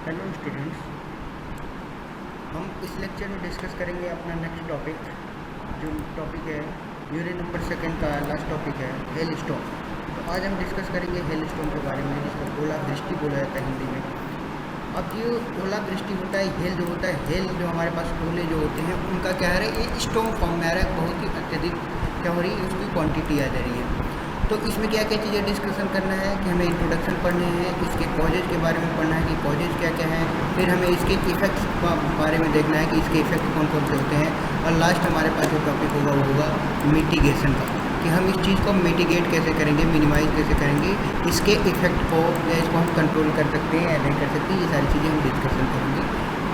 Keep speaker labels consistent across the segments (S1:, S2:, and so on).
S1: Hello students, हम इस lecture में डिस्कस करेंगे अपना नेक्स्ट टॉपिक। जो टॉपिक है यूनिट नंबर 2 का लास्ट टॉपिक है हेल स्टॉर्म। तो आज हम डिस्कस करेंगे हेल स्टॉर्म के बारे में, जिसको ओलावृष्टि बोला जाता है हिंदी में। अब ये ओलावृष्टि होता है, हेल जो होता है, हेल जो हमारे पास ओले जो होते हैं उनका क्या है, ये स्टॉर्म फॉर्म में आ रहा है। बहुत ही अत्यधिक क्या हो रही है, उसकी क्वांटिटी आ जा रही है। तो इसमें क्या क्या चीज़ें डिस्कशन करना है कि हमें इंट्रोडक्शन पढ़ने हैं, इसके कॉजेज के बारे में पढ़ना है कि कॉजेज क्या क्या है, फिर हमें इसके इफ़ेक्ट्स के बारे में देखना है कि इसके इफ़ेक्ट कौन कौन से होते हैं, और लास्ट हमारे पास जो टॉपिक होगा वो होगा मिटिगेशन का, कि हम इस चीज़ को मिटिगेट कैसे करेंगे, मिनिमाइज कैसे करेंगे, इसके इफ़ेक्ट को या इसको हम कंट्रोल कर सकते हैं या नहीं कर सकते, ये सारी चीज़ें हम डिस्कशन करेंगे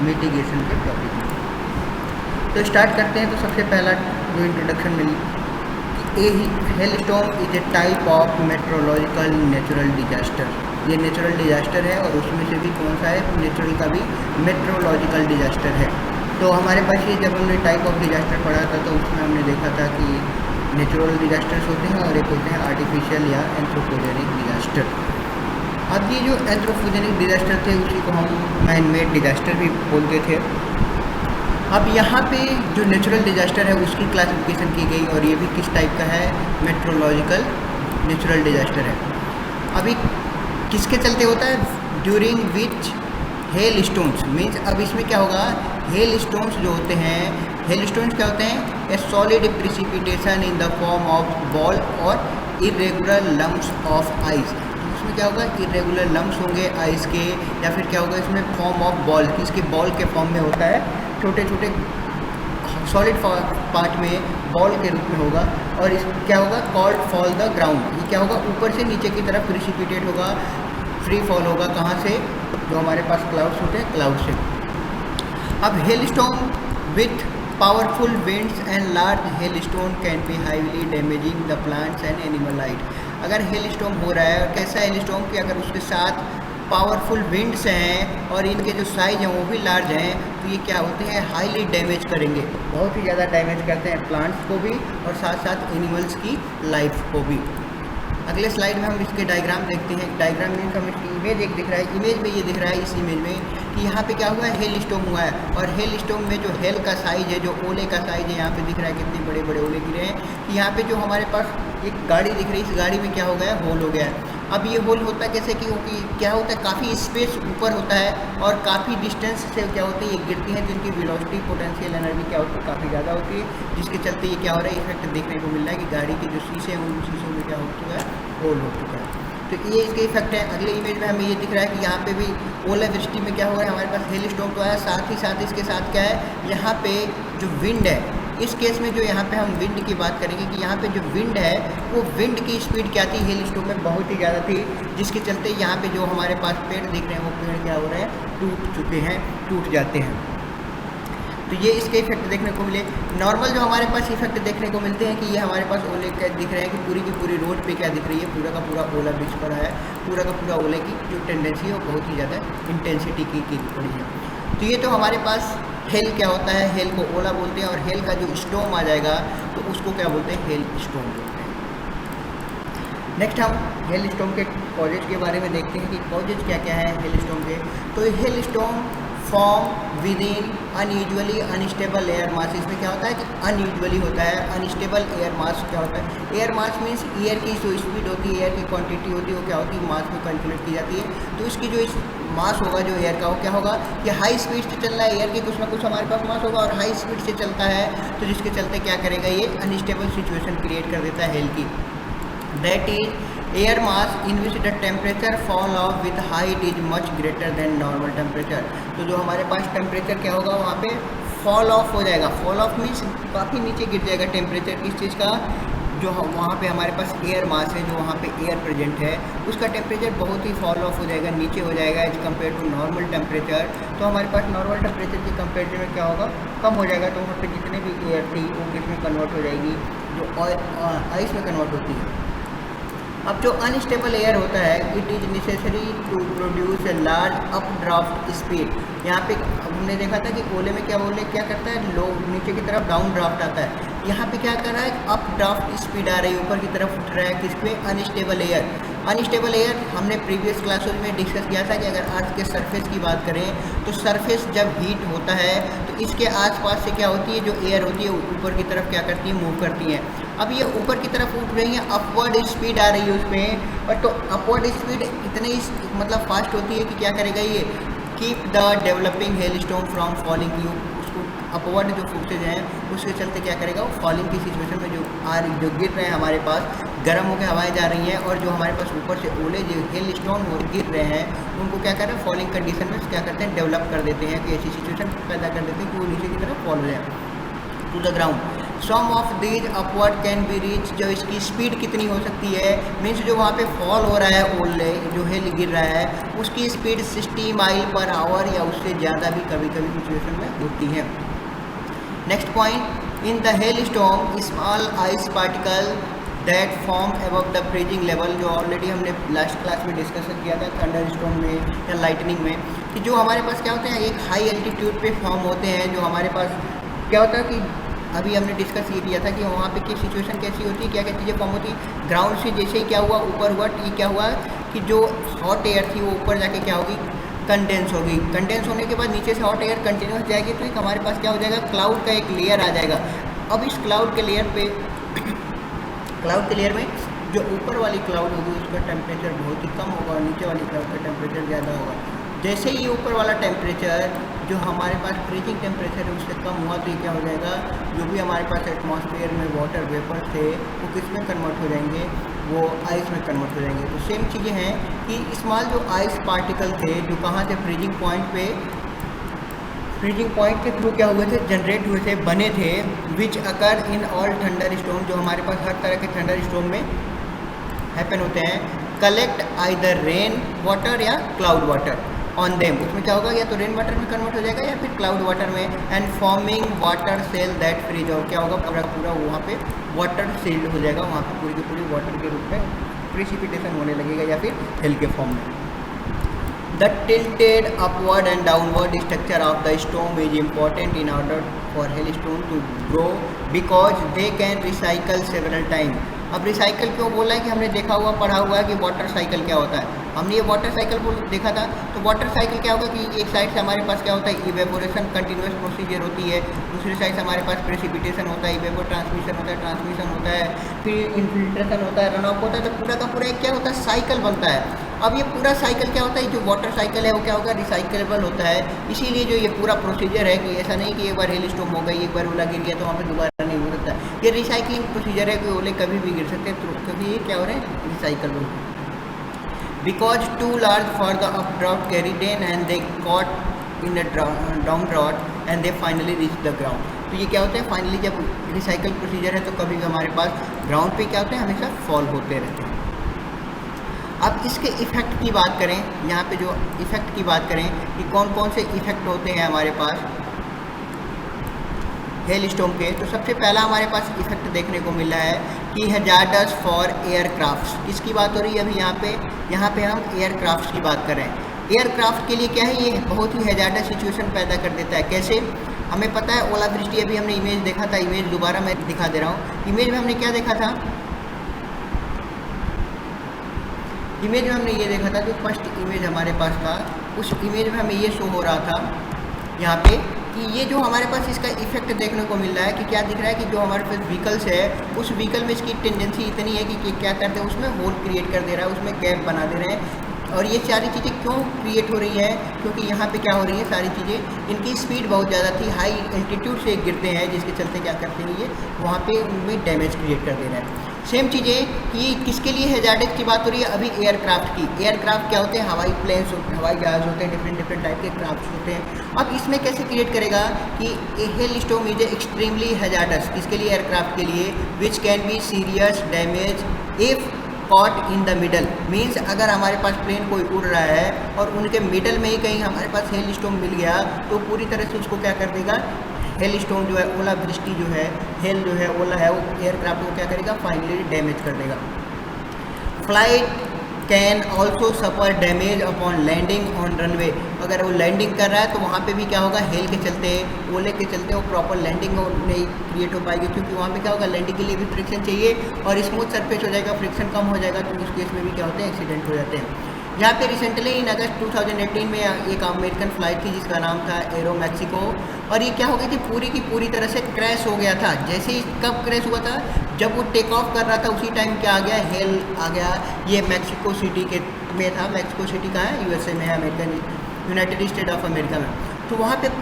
S1: मिटिगेशन के टॉपिक में। तो स्टार्ट करते हैं। तो सबसे पहला जो इंट्रोडक्शन मिली, hailstorm is a type of meteorological natural disaster. ये नेचुरल डिजास्टर है और उसमें से भी कौन सा है, नेचुरल का भी मेट्रोलॉजिकल डिजास्टर है। तो हमारे पास ये जब हमने टाइप ऑफ डिजास्टर पढ़ा था तो उसमें हमने देखा था कि नेचुरल डिजास्टर्स होते हैं और एक होते हैं आर्टिफिशियल या एंथ्रोपोजेनिक डिजास्टर। अब ये जो एंथ्रोपोजेनिक डिजास्टर थे उसी को हम मैन मेड डिजास्टर भी बोलते थे। अब यहाँ पे जो नेचुरल डिजास्टर है उसकी क्लासिफिकेशन की गई और ये भी किस टाइप का है, मेट्रोलॉजिकल नेचुरल डिजास्टर है। अभी किसके चलते होता है, during which hail stones means, अब इसमें क्या होगा, हेल स्टोन्स जो होते हैं, हेल स्टोन्स क्या होते हैं, ए solid precipitation in the form of ball और इरेगुलर लम्प्स ऑफ आइस। इसमें क्या होगा, इरेगुलर लम्प्स होंगे आइस के, या फिर क्या होगा इसमें फॉर्म ऑफ बॉल, इसके बॉल के फॉर्म में होता है, छोटे छोटे सॉलिड पार्ट में बॉल के रूप में होगा। और इस क्या होगा, कॉल्ड फॉल द ग्राउंड। ये क्या होगा, ऊपर से नीचे की तरफ प्रिसिपिटेट होगा, फ्री फॉल होगा, कहाँ से, जो हमारे पास क्लाउड्स होते हैं, क्लाउड से। अब hello storm with powerful winds and large hello stone can be highly damaging the plants and animal life. अगर हेल स्टॉर्म हो रहा है, और कैसा हेल स्टॉर्म कि अगर उसके साथ पावरफुल विंड्स हैं और इनके जो साइज हैं वो भी लार्ज हैं, तो ये क्या होते हैं, हाईली डैमेज करेंगे, बहुत ही ज़्यादा डैमेज करते हैं प्लांट्स को भी और साथ साथ एनिमल्स की लाइफ को भी। अगले स्लाइड में हम इसके डायग्राम देखते हैं। डायग्राम में हमें इमेज एक दिख रहा है, इमेज में ये दिख रहा है इस इमेज में कि यहाँ पे क्या हुआ है, हेल स्टॉर्म हुआ है। और हेल स्टॉर्म में जो हेल का साइज है, जो ओले का साइज है, यहाँ पे दिख रहा है कितने बड़े बड़े ओले गिरे हैं। कि यहाँ पे जो हमारे पास एक गाड़ी दिख रही है, इस गाड़ी में क्या हो गया, होल हो गया है। अब ये होल होता है कैसे, क्योंकि क्या होता है, काफ़ी स्पेस ऊपर होता है और काफ़ी डिस्टेंस से क्या होती है, ये गिरती हैं, जिनकी वेलोसिटी पोटेंशियल एनर्जी क्या होती है, काफ़ी ज़्यादा होती है, जिसके चलते ये क्या हो रहा है, इफेक्ट देखने को मिल रहा है कि गाड़ी के जो शीशे हैं उन शीशों में क्या हो चुका है, होल हो चुका है। तो ये इसके इफेक्ट है। अगले इमेज में हमें ये दिख रहा है कि यहाँ पे भी ओलावृष्टि में क्या हो रहा है, हमारे पास हेल स्टॉर्म तो आया, साथ ही साथ इसके साथ क्या है, यहाँ पे जो विंड है, इस केस में जो यहाँ पे हम विंड की बात करेंगे कि यहाँ पे जो विंड है वो विंड की स्पीड क्या थी, हेल स्टॉर्म में बहुत ही ज़्यादा थी, जिसके चलते यहाँ पे जो हमारे पास पेड़ दिख रहे हैं वो पेड़ क्या हो रहे हैं, टूट चुके हैं, टूट जाते हैं। तो ये इसके इफेक्ट देखने को मिले। नॉर्मल जो हमारे पास इफेक्ट देखने को मिलते हैं कि ये हमारे पास ओले क्या दिख रहे हैं कि पूरी की पूरी रोड पे क्या दिख रही है, पूरा का पूरा ओला बिछ पड़ा है, पूरा का पूरा ओले की जो टेंडेंसी है वो बहुत ही ज़्यादा इंटेंसिटी की पड़ी है। तो ये तो हमारे पास हेल क्या होता है, हेल को ओला बोलते हैं, और हेल का जो स्टॉर्म आ जाएगा तो उसको क्या बोलते हैं, हेल स्टॉर्म बोलते हैं। नेक्स्ट हम हेल स्टॉर्म के कॉजेज के बारे में देखते हैं कि कॉजेज क्या क्या है हेल स्टॉर्म के। तो hello storm form with in unusually unstable air mass. इसमें क्या होता है कि अनयूजुअली होता है, अनस्टेबल एयर मास क्या होता है, एयर मास मीन्स एयर की जो स्पीड होती है, एयर की क्वांटिटी होती है, वो क्या होती है, मास में कैलकुलेट की जाती है। तो इसकी जो मास होगा जो एयर का, वो क्या होगा, कि हाई स्पीड से चल रहा है, एयर की कुछ ना कुछ हमारे पास मास होगा और हाई स्पीड से चलता है, तो जिसके चलते क्या करेगा, ये अनस्टेबल सिचुएशन क्रिएट कर देता है हेल की। That is air mass in which the temperature fall of with height is much greater than normal temperature. तो जो हमारे पास टेम्परेचर क्या होगा, वहाँ पे फॉल ऑफ हो जाएगा। फॉल ऑफ मीन्स काफ़ी नीचे गिर जाएगा टेम्परेचर किस चीज़ का, जो वहाँ पे हमारे पास एयर मास है, जो वहाँ पे एयर प्रेजेंट है, उसका टेम्परेचर बहुत ही फॉल ऑफ हो जाएगा, नीचे हो जाएगा as compare to normal temperature. तो हमारे पास नॉर्मल टेम्परेचर के कंपेरेटिव में क्या होगा, कम हो जाएगा। तो वहाँ पे जितने भी एयर थी वो किस में कन्वर्ट हो जाएगी, जो आइस में कन्वर्ट होती है। अब जो अनस्टेबल एयर होता है, it is necessary to produce a large updraft speed. यहाँ पे हमने देखा था कि ओले में क्या क्या करता है, लो नीचे की तरफ डाउन ड्राफ्ट आता है, यहाँ पे क्या कर रहा है, अप ड्राफ्ट स्पीड आ रही है, ऊपर की तरफ उठ रहा है, किसपे, अनस्टेबल एयर। अनस्टेबल एयर हमने प्रीवियस क्लासों में डिस्कस किया था कि अगर अर्थ के सरफेस की बात करें तो सरफेस जब हीट होता है तो इसके आसपास से क्या होती है, जो एयर होती है ऊपर की तरफ क्या करती है, मूव करती है। अब ये ऊपर की तरफ उठ रही है, अपवर्ड स्पीड आ रही है उसमें, और तो अपवर्ड स्पीड इतनी मतलब फास्ट होती है कि क्या करेगा ये, keep the developing hailstone from falling, you उसको अपवर्ड जो फोर्सेज हैं उसके चलते क्या करेगा, वो फॉलिंग की सिचुएशन में जो गिर रहे हैं हमारे पास, गर्म होकर हवाएं जा रही हैं, और जो हमारे पास ऊपर से ओले जो हेल स्टोन गिर रहे हैं उनको क्या कर रहे हैं, फॉलिंग कंडीशन में क्या करते हैं, डेवलप कर देते हैं, कि ऐसी सिचुएशन पैदा कर देते हैं कि वो नीचे की तरफ फॉल हो जाए to the ground. Some of these upward can be reach, जो इसकी स्पीड कितनी हो सकती है, मीन्स जो वहाँ पे फॉल हो रहा है ओले जो हेल गिर रहा है उसकी स्पीड 60 माइल पर आवर या उससे ज़्यादा भी कभी कभी सिचुएशन में होती है। Next point, in the hell storm small ice particle that form above the freezing level, जो ऑलरेडी हमने लास्ट क्लास में डिस्कस किया था थंडर स्टॉर्म में या लाइटनिंग में, कि जो हमारे पास क्या होते हैं, एक हाई एल्टीट्यूड पे फॉर्म होते हैं, जो हमारे पास क्या होता है कि अभी हमने डिस्कस ये किया था कि वहाँ पे की सिचुएशन कैसी होती है, क्या क्या चीज़ें फॉर्म होती है, ग्राउंड से जैसे ही क्या हुआ ऊपर हुआ, ये क्या हुआ कि जो हॉट एयर थी वो ऊपर जाके क्या होगी, कंडेंस होगी, कंडेंस होने के बाद नीचे से हॉट एयर कंटिन्यूस जाएगी तो एक हमारे पास क्या हो जाएगा, क्लाउड का एक लेयर आ जाएगा। अब इस क्लाउड के लेयर पे क्लाउड के लेयर में जो ऊपर वाली क्लाउड होगी उसका टेम्परेचर बहुत ही कम होगा और नीचे वाली क्लाउड का टेम्परेचर ज़्यादा होगा। जैसे ही ऊपर वाला टेम्परेचर जो हमारे पास फ्रीजिंग टेम्परेचर है उससे कम हुआ तो ये क्या हो जाएगा, जो भी हमारे पास एटमॉस्फेयर में वाटर वेपर थे वो किस में कन्वर्ट हो जाएंगे, वो आइस में कन्वर्ट हो जाएंगे। तो सेम चीज़ें हैं कि स्मॉल जो आइस पार्टिकल थे जो कहाँ थे, फ्रीजिंग पॉइंट के थ्रू क्या हुए थे, जनरेट हुए थे, बने थे, विच अकर इन ऑल थंडर स्टॉर्म, जो हमारे पास हर तरह के थंडर स्टॉर्म में हैपन होते हैं, कलेक्ट आइदर रेन वाटर या क्लाउड वाटर ऑन देम, उसमें क्या होगा, या तो रेन वाटर में कन्वर्ट हो जाएगा या फिर क्लाउड वाटर में, and forming water cell that freeze, और क्या होगा, पूरा वहाँ पे वाटर सील्ड हो जाएगा, वहाँ पे पूरी की पूरी वाटर के रूप में प्रेसिपिटेशन होने लगेगा या फिर हिल के फॉर्म में। The tilted upward and downward structure of the storm is important in order for hailstone to grow because they can recycle several times. अब रिसाइकल क्यों बोला है कि हमने देखा हुआ पढ़ा हुआ है कि वाटर साइकिल क्या होता है, हमने ये वाटर साइकिल को देखा था। तो वाटर साइकिल क्या होगा कि एक साइड से हमारे पास क्या होता है, इवेपोरेशन कंटिन्यूस प्रोसीजर होती है, दूसरी साइड से हमारे पास प्रेसिपिटेशन होता है, इवेपो ट्रांसमिशन होता है, फिर इन्फिल्ट्रेशन होता है, रन ऑफ होता है, तो पूरा का पूरा एक क्या होता है, साइकिल बनता है। अब ये पूरा साइकिल क्या होता है, जो वाटर साइकिल है वो क्या होगा, रिसाइकेबल होता है, इसीलिए जो ये पूरा प्रोसीजर है कि ऐसा नहीं कि एक बार हेल स्टॉर्म हो गई, एक बार ओला गिर गया तो वहाँ पे दोबारा नहीं हो सकता, ये रिसाइकलिंग प्रोसीजर है कि ओले कभी भी गिर सकते हैं, तो क्योंकि ये क्या हो रहा है, recycle. Because too large for the updraft carry them and they caught in the downdraft and they finally reach the ground. तो ये क्या होता है, फाइनली जब रिसाइकल प्रोसीजर है तो कभी भी हमारे पास ग्राउंड पे क्या होते हैं, हमेशा फॉल होते रहते हैं। अब इसके इफ़ेक्ट की बात करें, यहाँ पे जो इफ़ेक्ट की बात करें कि कौन कौन से इफ़ेक्ट होते हैं हमारे पास हेल स्टॉर्म के, तो सबसे पहला हमारे पास इफेक्ट देखने को मिला है कि हैजार्डस फॉर एयरक्राफ्ट्स। किसकी बात हो रही है अभी यहाँ पे हम एयरक्राफ्ट्स की बात कर रहे हैं। एयरक्राफ्ट के लिए क्या है, ये बहुत ही हैजार्डस सिचुएशन पैदा कर देता है। कैसे, हमें पता है ओलावृष्टि, अभी हमने इमेज देखा था, इमेज दोबारा मैं दिखा दे रहा हूँ। इमेज में हमने क्या देखा था, इमेज में हमने ये देखा था, जो फर्स्ट इमेज हमारे पास था उस इमेज में हमें ये शो हो रहा था यहाँ पे कि ये जो हमारे पास इसका इफेक्ट देखने को मिल रहा है कि क्या दिख रहा है कि जो हमारे पास व्हीकल्स है उस व्हीकल में इसकी टेंडेंसी इतनी है कि क्या करते हैं, उसमें होल क्रिएट कर दे रहा है, उसमें गैप बना दे रहे हैं। और ये सारी चीज़ें क्यों क्रिएट हो रही है, क्योंकि यहाँ पे क्या हो रही है, सारी चीज़ें इनकी स्पीड बहुत ज़्यादा थी, हाई एल्टीट्यूड से गिरते हैं, जिसके चलते क्या करते हैं, ये वहाँ पे उनमें डैमेज क्रिएट कर दे रहा है। सेम चीज़ें कि किसके लिए हैजार्डस की बात हो रही है अभी, एयरक्राफ्ट की। एयरक्राफ्ट क्या होते हैं, हवाई प्लेन्स, हवाई जहाज होते हैं, डिफरेंट टाइप के क्राफ्ट होते हैं। अब इसमें कैसे क्रिएट करेगा कि hello storm is extremely hazards, किसके लिए, एयरक्राफ्ट के लिए, which can be serious damage if cot in the middle. Means अगर हमारे पास प्लेन कोई उड़ रहा है और उनके मिडल में ही कहीं हमारे पास हेल स्टॉर्म मिल गया तो पूरी तरह से उसको क्या कर देगा, हेल स्टॉर्म जो है, ओलावृष्टि जो है, हेल जो है, ओला है, वो एयरक्राफ्ट को क्या करेगा, फाइनली डैमेज कर देगा। Flight can also suffer damage upon landing on runway. अगर वो लैंडिंग कर रहा है तो वहाँ पे भी क्या होगा, हेल के चलते, ओले के चलते वो प्रॉपर लैंडिंग नहीं क्रिएट हो पाएगी, क्योंकि वहाँ पे क्या होगा, लैंडिंग के लिए भी फ्रिक्शन चाहिए और स्मूथ सरफेस हो जाएगा, फ्रिक्शन कम हो जाएगा, तो उस केस में भी क्या होते हैं, एक्सीडेंट हो जाते हैं। यहाँ पे रिसेंटली इन अगस्त 2018 में एक अमेरिकन फ़्लाइट थी जिसका नाम था एरो मैक्सिको, और ये क्या हो गई थी, पूरी की पूरी तरह से क्रैश हो गया था। जैसे ही कब क्रैश हुआ था, जब वो टेक ऑफ कर रहा था उसी टाइम क्या आ गया, हेल आ गया। ये मैक्सिको सिटी के में था, मैक्सिको सिटी का है, यूएसए में है, American United state of America में। तो वहाँ पे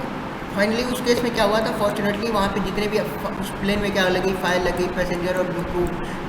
S1: फाइनली उस केस में क्या हुआ था, फॉर्चुनेटली वहाँ पे जितने भी उस प्लेन में क्या लगी, फायर लगी, पैसेंजर और जो क्रू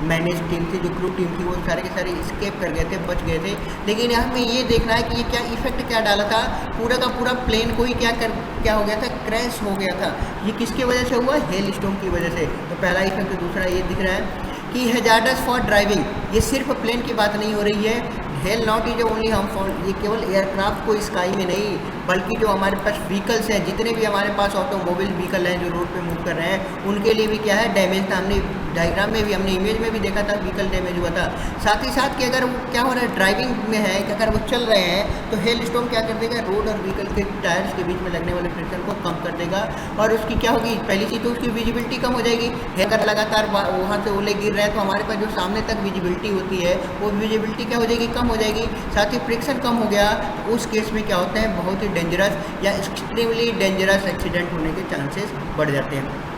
S1: मैनेज टीम थी, जो क्रू टीम थी, वो सारे के सारे स्केप कर गए थे, बच गए थे। लेकिन यहाँ में ये देखना है कि ये क्या इफेक्ट क्या डाला था, पूरा का पूरा प्लेन को ही क्या हो गया था, क्रैश हो गया था। ये किसकी वजह से हुआ, हेल स्टॉर्म की वजह से। तो पहला इफेक्ट। दूसरा ये दिख रहा है कि हैजार्डस फॉर ड्राइविंग, ये सिर्फ प्लेन की बात नहीं हो रही है, हेल नॉट इज ओनली हम फॉर, ये केवल एयरक्राफ्ट को स्काई में नहीं, बल्कि जो हमारे पास व्हीकल्स हैं, जितने भी हमारे पास ऑटोमोबाइल व्हीकल हैं जो रोड पे मूव कर रहे हैं, उनके लिए भी क्या है, डैमेज था। हमने डायग्राम में भी, हमने इमेज में भी देखा था, व्हीकल डैमेज हुआ था। साथ ही साथ कि अगर वो क्या हो रहा है, ड्राइविंग में है कि अगर वो चल रहे हैं तो हेल स्टॉर्म क्या कर देगा, रोड और व्हीकल के टायर्स के बीच में लगने वाले फ्रिक्शन को कम कर देगा, और उसकी क्या होगी, पहली चीज़ तो उसकी विजिबिलिटी कम हो जाएगी। अगर लगातार वहाँ से ओले गिर रहे हैं तो हमारे पास जो सामने तक विजिबिलिटी होती है, वो विजिबिलिटी क्या हो जाएगी, कम हो जाएगी। साथ ही फ्रिक्शन कम हो गया, उस केस में क्या होता है, बहुत ही डेंजरस या एक्सट्रीमली डेंजरस एक्सीडेंट होने के चांसेस बढ़ जाते हैं।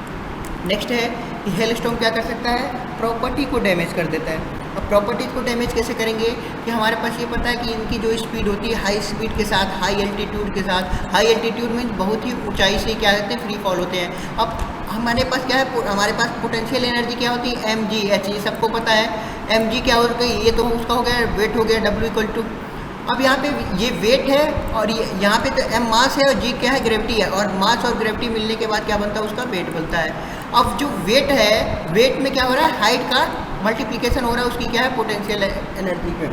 S1: नेक्स्ट है कि हेल स्टॉर्म क्या कर सकता है, प्रॉपर्टी को डैमेज कर देता है। अब प्रॉपर्टी को डैमेज कैसे करेंगे, कि हमारे पास ये पता है कि इनकी जो स्पीड होती है, हाई स्पीड के साथ, हाई एल्टीट्यूड के साथ, हाई एल्टीट्यूड मीन्स बहुत ही ऊंचाई से क्या होते हैं, फ्री फॉल होते हैं। अब हमारे पास क्या है, हमारे पास पोटेंशियल एनर्जी क्या होती है, mgh, ये सबको पता है। mg क्या हो गई, ये तो उसका हो गया, वेट हो गया, W = अब यहाँ पे ये वेट है और ये यहाँ पे तो m मास है और g क्या है, ग्रेविटी है, और मास और ग्रेविटी मिलने के बाद क्या बनता है, उसका वेट बनता है। अब जो वेट है, वेट में क्या हो रहा है, हाइट का मल्टीप्लिकेशन हो रहा है उसकी क्या है, पोटेंशियल एनर्जी पे।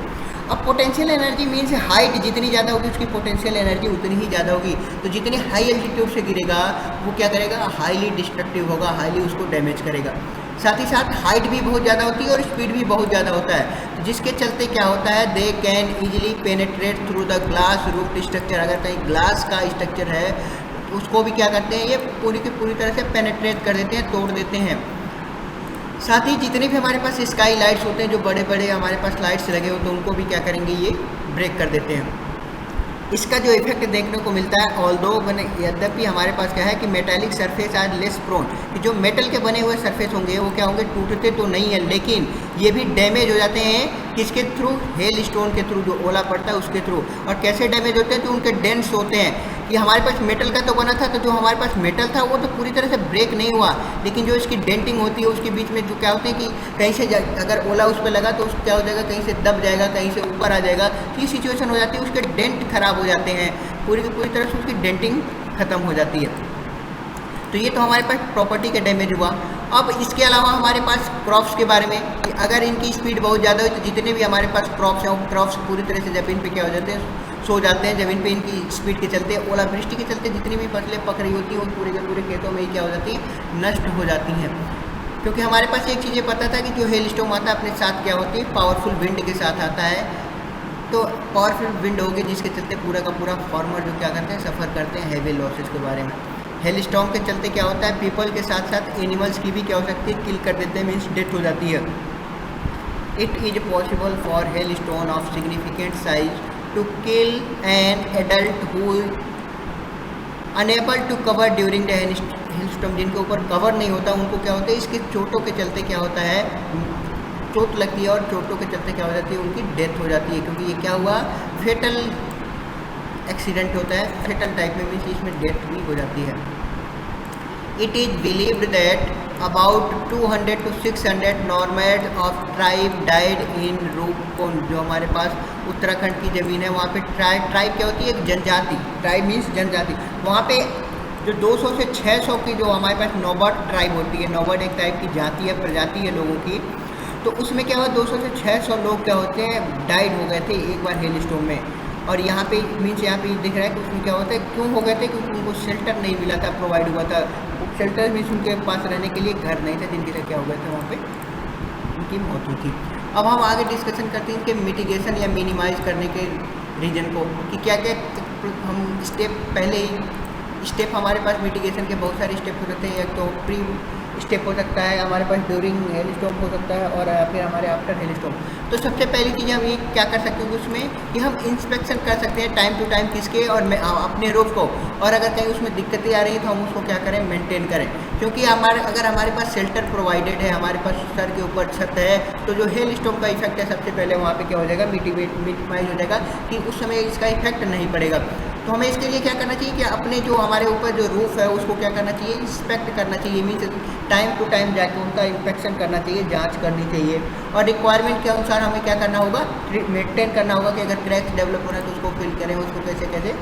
S1: अब पोटेंशियल एनर्जी मीन्स हाइट जितनी ज़्यादा होगी उसकी पोटेंशियल एनर्जी उतनी ही ज़्यादा होगी। तो जितनी हाई एल्टीट्यूड से गिरेगा वो क्या करेगा, हाईली डिस्ट्रक्टिव होगा, हाईली उसको डैमेज करेगा। साथ ही साथ हाइट भी बहुत ज़्यादा होती है और स्पीड भी बहुत ज़्यादा होता है, तो जिसके चलते क्या होता है, they can easily penetrate through the glass roof structure. अगर कहीं ग्लास का स्ट्रक्चर है उसको भी क्या करते हैं, ये पूरी की पूरी तरह से पेनेट्रेट कर देते हैं, तोड़ देते हैं। साथ ही जितने भी हमारे पास स्काई लाइट्स होते हैं, जो बड़े बड़े हमारे पास लाइट्स लगे होते हैं, उनको भी क्या करेंगे, ये ब्रेक कर देते हैं। इसका जो इफेक्ट देखने को मिलता है, ऑल्दो यद्यपि हमारे पास क्या है कि metallic surface are less prone, कि जो मेटल के बने हुए सरफेस होंगे वो क्या होंगे, टूटते तो नहीं है, लेकिन ये भी डैमेज हो जाते हैं किसके थ्रू, हेल स्टोन के थ्रू, जो ओला पड़ता है उसके थ्रू। और कैसे डैमेज होते हैं, तो उनके डेंट्स होते हैं, कि हमारे पास मेटल का तो बना था, तो जो हमारे पास मेटल था वो तो पूरी तरह से ब्रेक नहीं हुआ, लेकिन जो इसकी डेंटिंग होती है उसके बीच में जो क्या होते हैं कि कहीं से अगर ओला उस पर लगा तो उस क्या हो जाएगा, कहीं से दब जाएगा, कहीं से ऊपर आ जाएगा, तो ये सिचुएशन हो जाती है, उसके डेंट खराब हो जाते हैं, पूरी की पूरी तरह से उसकी डेंटिंग खत्म हो जाती है। तो ये तो हमारे पास प्रॉपर्टी का डैमेज हुआ। अब इसके अलावा हमारे पास क्रॉप्स के बारे में, कि अगर इनकी स्पीड बहुत ज़्यादा हुई तो जितने भी हमारे पास क्रॉप्स हैं वो क्रॉप्स पूरी तरह से ज़मीन पे क्या हो जाते हैं, सो जाते हैं ज़मीन पे। इनकी स्पीड के चलते, ओलावृष्टि के चलते जितनी भी फसलें पक रही होती हैं वो पूरे के पूरे खेतों में ही क्या हो जाती है, नष्ट हो जाती हैं। क्योंकि हमारे पास एक चीज़ ये पता था कि जो हेल स्टॉर्म आता है अपने साथ क्या होती है, पावरफुल विंड के साथ आता है। तो पावरफुल विंड होगी जिसके चलते पूरा का पूरा फार्मर जो क्या करते हैं, सफ़र करते हैं हैवी लॉसेस के बारे में। हेल स्टॉर्म के चलते क्या होता है, पीपल के साथ साथ एनिमल्स की भी क्या हो सकती है, किल कर देते हैं, मीन्स डेथ हो जाती है। It is possible for hailstone of significant size to kill an adult who unable to cover during the hailstorm. जिनके ऊपर कवर नहीं होता उनको क्या होता है, इसके चोटों के चलते क्या होता है, चोट लगती है, और चोटों के चलते क्या हो जाती है, उनकी डेथ हो जाती है। क्योंकि ये क्या हुआ, फेटल एक्सीडेंट होता है, फेटल टाइप में, मीन्स इसमें डेथ भी हो जाती है। It is believed that about 200 to 600 nomad of tribe died in Roopkund. जो हमारे पास उत्तराखंड की ज़मीन है वहाँ पे ट्राइब क्या होती है, एक जनजाति, ट्राइब मीन्स जनजाति। वहाँ पे जो 200 से 600 की जो हमारे पास नौबर्ड ट्राइब होती है, नौबर्ड एक टाइप की जाति है, प्रजाति है लोगों की, तो उसमें क्या हुआ, 200 से 600 लोग क्या होते हैं, डाइड हो गए थे एक बार हेल स्टॉर्म में। और यहाँ पे मीन्स यहाँ पे दिख रहा है कि उसमें क्या होता है, क्यों हो गए थे, क्योंकि उनको शेल्टर नहीं मिला था, प्रोवाइड हुआ था। शेल्टर मीन्स उनके पास रहने के लिए घर नहीं था, जिनके लिए क्या हो गए थे, वहाँ पे उनकी मौत हुई थी। अब हम आगे डिस्कशन करते हैं कि मिटिगेशन या मिनिमाइज करने के रीजन को, कि क्या क्या हम स्टेप हमारे पास मिटिगेशन के बहुत सारे स्टेप हो सकते हैं। एक तो प्री स्टेप हो सकता है हमारे पास, ड्यूरिंग हेल स्टॉर्म हो सकता है, और फिर हमारे आफ्टर हेल स्टॉर्म। तो सबसे पहली चीज़ हम ये क्या कर सकते हैं उसमें, कि हम इंस्पेक्शन कर सकते हैं टाइम टू टाइम किसके, और अपने रूफ को, और अगर कहीं उसमें दिक्कतें आ रही हैं तो हम उसको क्या करें, मेंटेन करें। क्योंकि अगर हमारे पास शेल्टर प्रोवाइडेड है, हमारे पास सर के ऊपर छत है, तो जो हेल स्टॉर्म का इफेक्ट है सबसे पहले वहाँ पे क्या हो जाएगा, मिनिमाइज हो जाएगा, कि उस समय इसका इफेक्ट नहीं पड़ेगा। तो हमें इसके लिए क्या करना चाहिए कि अपने जो हमारे ऊपर जो रूफ है उसको क्या करना चाहिए, इंस्पेक्ट करना चाहिए, मीन्स टाइम टू टाइम जाके उनका इंस्पेक्शन करना चाहिए, जांच करनी चाहिए, और रिक्वायरमेंट के अनुसार हमें क्या करना होगा, मेंटेन करना होगा, कि अगर क्रैक्स डेवलप हो रहा है तो उसको फिल करें, उसको कैसे कैसे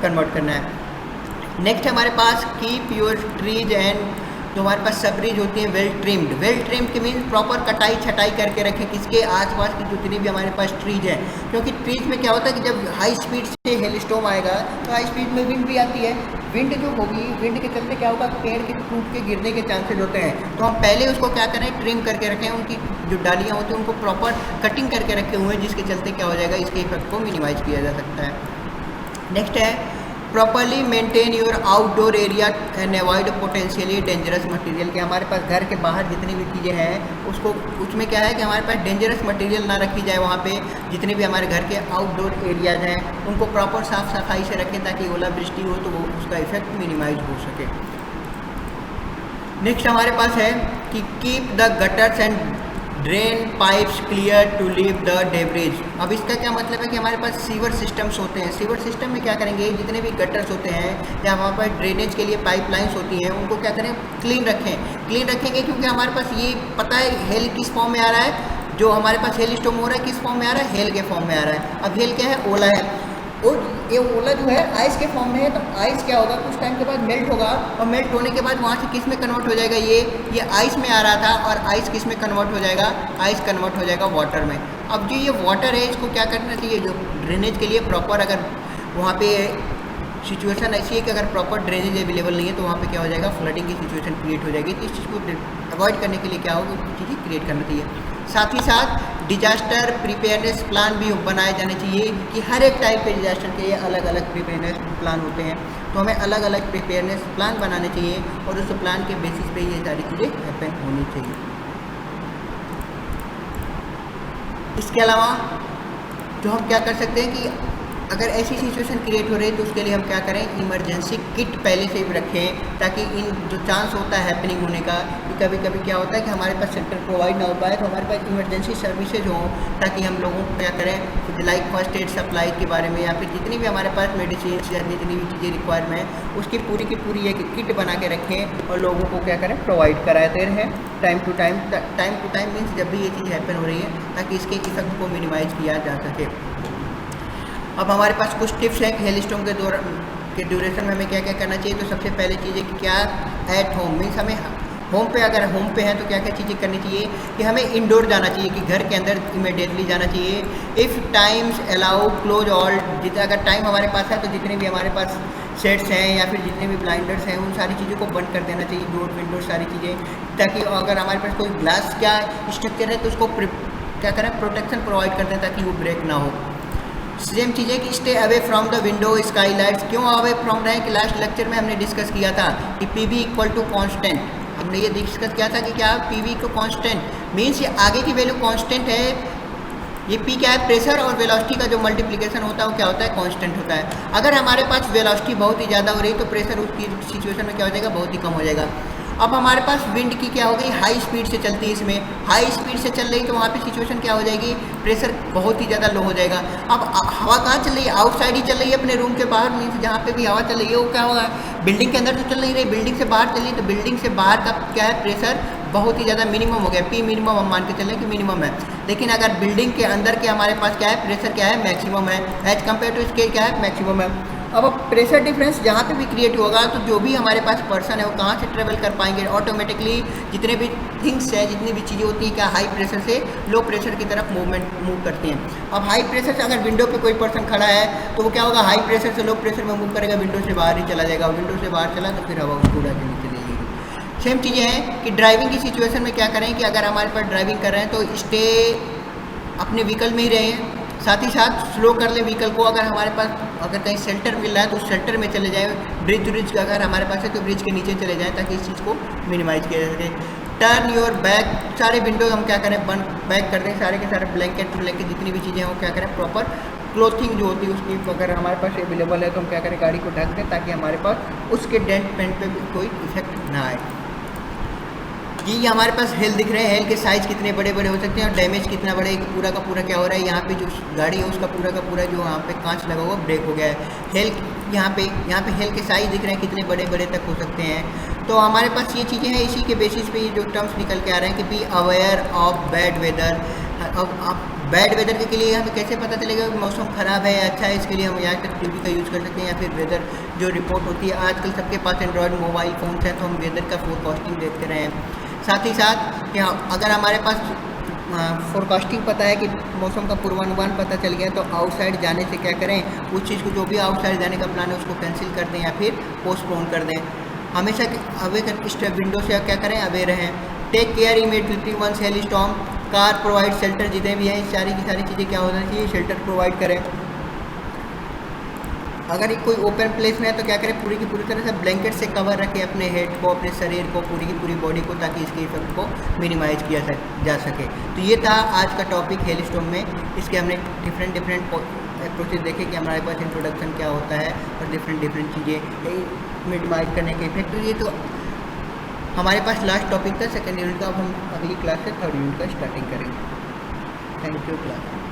S1: कन्वर्ट करना है। नेक्स्ट हमारे पास कीप योर ट्रीज एंड जो हमारे पास सबरीज होती हैं वेल ट्रिम्ड के मीन प्रॉपर कटाई छटाई करके रखें किसके, आसपास की जितनी भी हमारे पास ट्रीज हैं। क्योंकि ट्रीज में क्या होता है कि जब हाई स्पीड से हेल स्टॉर्म आएगा तो हाई स्पीड में विंड भी आती है, विंड जो होगी, विंड के चलते क्या होगा, पेड़ के टूट के गिरने के चांसेस होते हैं। तो हम पहले उसको क्या करें, ट्रिम करके रखें, उनकी जो डालियाँ होती हैं उनको प्रॉपर कटिंग करके रखे हुए हैं, जिसके चलते क्या हो जाएगा, इसके इफेक्ट को मिनिमाइज किया जा सकता है। नेक्स्ट है properly maintain your outdoor area and avoid potentially dangerous material, के हमारे पास घर के बाहर जितनी भी चीज़ें हैं उसको, उसमें क्या है कि हमारे पास डेंजरस मटेरियल ना रखी जाए, वहाँ पे जितने भी हमारे घर के आउटडोर एरियाज हैं उनको प्रॉपर साफ़ सफाई से रखें, ताकि ओलावृष्टि हो तो वो उसका इफेक्ट मिनिमाइज हो सके। नेक्स्ट हमारे पास है कि keep the gutters and drain pipes clear to leave the debris. अब इसका क्या मतलब है कि हमारे पास सीवर सिस्टम्स होते हैं, सीवर सिस्टम में क्या करेंगे, जितने भी गटर्स होते हैं या हमारे पास ड्रेनेज के लिए पाइपलाइंस होती हैं उनको क्या करें, क्लीन रखेंगे, क्योंकि हमारे पास ये पता है हेल किस फॉर्म में आ रहा है, जो हमारे पास हेल स्टॉर्म हो रहा है किस फॉर्म में आ रहा है, हेल के फॉर्म में आ रहा है। अब हेल क्या है, ओला है, और ये ओला जो है आइस के फॉर्म में है, तो आइस क्या होगा, कुछ टाइम के बाद मेल्ट होगा, और मेल्ट होने के बाद वहाँ से किस में कन्वर्ट हो जाएगा, ये आइस में आ रहा था, और आइस किस में कन्वर्ट हो जाएगा, आइस कन्वर्ट हो जाएगा वाटर में। अब जो ये वाटर है इसको क्या करना चाहिए, जो ड्रेनेज के लिए प्रॉपर, अगर वहाँ पे सिचुएशन ऐसी है कि अगर प्रॉपर ड्रेनेज अवेलेबल नहीं है तो वहाँ पे क्या हो जाएगा, फ्लडिंग की सिचुएशन क्रिएट हो जाएगी। तो इस चीज़ को अवॉइड करने के लिए क्या होगा, चीज़ें क्रिएट करना चाहिए। साथ ही साथ डिजास्टर प्रिपेयरनेस प्लान भी बनाए जाने चाहिए, कि हर एक टाइप के डिजास्टर के अलग अलग प्रिपेयरनेस प्लान होते हैं, तो हमें अलग अलग प्रिपेयरनेस प्लान बनाने चाहिए, और उस प्लान के बेसिस पे ये सारी चीज़ें हैपन होनी चाहिए। इसके अलावा जो हम क्या कर सकते हैं कि अगर ऐसी सिचुएशन क्रिएट हो रही है तो उसके लिए हम क्या करें, इमरजेंसी किट पहले से ही रखें, ताकि इन जो चांस होता है हैपनिंग होने का, कि कभी कभी क्या होता है कि हमारे पास शेल्टर प्रोवाइड ना हो पाए, तो हमारे पास इमरजेंसी सर्विसेज हों, ताकि हम लोगों को क्या करें, लाइक फर्स्ट एड सप्लाई के बारे में, या फिर जितनी भी हमारे पास मेडिसिन या जितनी भी चीज़ें रिक्वायरमेंट है उसकी पूरी की पूरी एक किट बना के रखें, और लोगों को क्या करें, प्रोवाइड कराते रहें टाइम टू टाइम मीन्स जब भी ये चीज़ हैपन हो रही है, ताकि इसके इफेक्ट को मिनिमाइज किया जा सके। अब हमारे पास कुछ टिप्स हैं हेल स्टॉर्म के ड्यूरेशन में हमें क्या क्या करना चाहिए। तो सबसे पहले चीज़ है कि क्या एट होम मीन्स हमें होम पे, अगर होम पे हैं तो क्या क्या चीज़ें करनी चाहिए, कि हमें इंडोर जाना चाहिए, कि घर के अंदर इमीडिएटली जाना चाहिए। If times allow close all, जितना अगर टाइम हमारे पास है तो जितने भी हमारे पास सेट्स हैं या फिर जितने भी ब्लाइंडर्स हैं उन सारी चीज़ों को बंद कर देना चाहिए, डोर विंडो सारी चीज़ें, ताकि अगर हमारे पास कोई ग्लास का स्ट्रक्चर है तो उसको क्या करें, प्रोटेक्शन प्रोवाइड कर दें ताकि वो ब्रेक ना हो। सेम चीज़ें कि stay away from the window Skylights, क्यों अवे फ्रॉम रहे हैं, कि लास्ट लेक्चर में हमने डिस्कस किया था कि पीवी इक्वल टू कांस्टेंट, हमने ये डिस्कस किया था कि क्या पीवी को कांस्टेंट मीन्स ये आगे की वैल्यू कांस्टेंट है, ये पी क्या है, प्रेशर और वेलोसिटी का जो मल्टीप्लिकेशन होता है वो क्या होता है, कांस्टेंट होता है। अगर हमारे पास वेलोसिटी बहुत ही ज़्यादा हो रही है तो प्रेशर उसकी सिचुएशन में क्या हो जाएगा, बहुत ही कम हो जाएगा। अब हमारे पास विंड की क्या हो गई, हाई स्पीड से चलती है, इसमें हाई स्पीड से चल रही तो वहाँ पे सिचुएशन क्या हो जाएगी, प्रेशर बहुत ही ज़्यादा लो हो जाएगा। अब हवा कहाँ चल रही है, आउटसाइड ही चल रही है, अपने रूम के बाहर मीन्स जहाँ पे भी हवा चल रही है वो क्या होगा, बिल्डिंग के अंदर तो चल नहीं रही, बिल्डिंग से बाहर चल रही, तो बिल्डिंग से बाहर का क्या है, प्रेशर बहुत ही ज़्यादा मिनिमम हो गया, पी मिनिमम हम मान के चलें कि मिनिमम है। लेकिन अगर बिल्डिंग के अंदर के हमारे पास क्या है, प्रेशर क्या है, मैक्सिमम है, एज कम्पेयर टू इसके क्या है, मैक्सिमम है। अब प्रेशर डिफरेंस जहाँ पे भी क्रिएट होगा तो जो भी हमारे पास पर्सन है वो कहाँ से ट्रेवल कर पाएंगे, ऑटोमेटिकली जितने भी थिंग्स हैं, जितनी भी चीज़ें होती हैं क्या हाई प्रेशर से लो प्रेशर की तरफ मूव करती हैं। अब हाई प्रेशर से अगर विंडो पे कोई पर्सन खड़ा है तो वो क्या होगा, हाई प्रेशर से लो प्रेशर में मूव करेगा, विंडो से बाहर ही चला जाएगा, विंडो से बाहर चला तो फिर हवा उसको उड़ा के नीचे लेगी। सेम चीज़ें हैं कि ड्राइविंग की सिचुएशन में क्या करें, कि अगर हमारे पास ड्राइविंग कर रहे हैं तो स्टे अपने व्हीकल में ही रहें, साथ ही साथ स्लो कर ले व्हीकल को। अगर हमारे पास अगर कहीं शेल्टर मिल रहा है तो उस शेल्टर में चले जाए, ब्रिज अगर हमारे पास है तो ब्रिज के नीचे चले जाएँ ताकि इस चीज़ को मिनिमाइज़ किया जा सके। टर्न योर बैक, सारे विंडोज हम क्या करें बंद बैक कर दें, सारे के सारे ब्लैंकेट जितनी भी चीज़ें हैं वो क्या करें प्रॉपर क्लोथिंग जो होती है उसकी अगर हमारे पास अवेलेबल है तो हम क्या करें गाड़ी को ढक दें ताकि हमारे पास उसके डेंट पेंट पे भी कोई इफेक्ट ना आए। ये हमारे पास हेल दिख रहे हैं, हेल के साइज़ कितने बड़े बड़े हो सकते हैं और डैमेज कितना बड़ा है, पूरा का पूरा क्या हो रहा है। यहाँ पे जो गाड़ी है उसका पूरा का पूरा जो यहाँ पे कांच लगा हुआ ब्रेक हो गया है। हेल यहाँ पे हेल के साइज़ दिख रहे हैं कितने बड़े बड़े तक हो सकते हैं। तो हमारे पास ये चीज़ें हैं, इसी के बेसिस पे ये जो टर्म्स निकल के आ रहे हैं कि be aware of bad weather. अब बैड वेदर के लिए हमें कैसे पता चलेगा कि मौसम ख़राब है या अच्छा है, इसके लिए हम यहाँ तक टीवी का यूज़ कर सकते हैं या फिर वेदर जो रिपोर्ट होती है। आजकल सबके पास एंड्रॉयड मोबाइल फ़ोन है तो हम वेदर का फोरकास्टिंग देखते रहे हैं। साथ ही साथ कि अगर हमारे पास फोरकास्टिंग पता है कि मौसम का पूर्वानुमान पता चल गया तो आउटसाइड जाने से क्या करें, उस चीज़ को जो भी आउटसाइड जाने का प्लान है उसको कैंसिल कर दें या फिर पोस्टपोन कर दें। हमेशा अवे विंडो से क्या करें अवे रहें। Take care immediately once hailstorm, car provide shelter, जितने भी हैं सारी की सारी चीज़ें क्या होना चाहिए शेल्टर प्रोवाइड करें। अगर कोई ओपन प्लेस में है तो क्या करें पूरी की पूरी तरह से ब्लैंकेट से कवर रखें अपने हेड को, अपने शरीर को, पूरी की पूरी बॉडी को, ताकि इसके इफेक्ट को मिनिमाइज किया जा सके। तो ये था आज का टॉपिक हेल स्टॉर्म में। इसके हमने डिफरेंट अप्रोचेज देखे कि हमारे पास इंट्रोडक्शन क्या होता है और डिफरेंट चीज़ें मिनिमाइज करने के इफेक्ट। तो ये तो हमारे पास लास्ट टॉपिक था सेकेंड यूनिट का। अब हम अगली क्लास से थर्ड यूनिट का स्टार्टिंग करेंगे। Thank you class.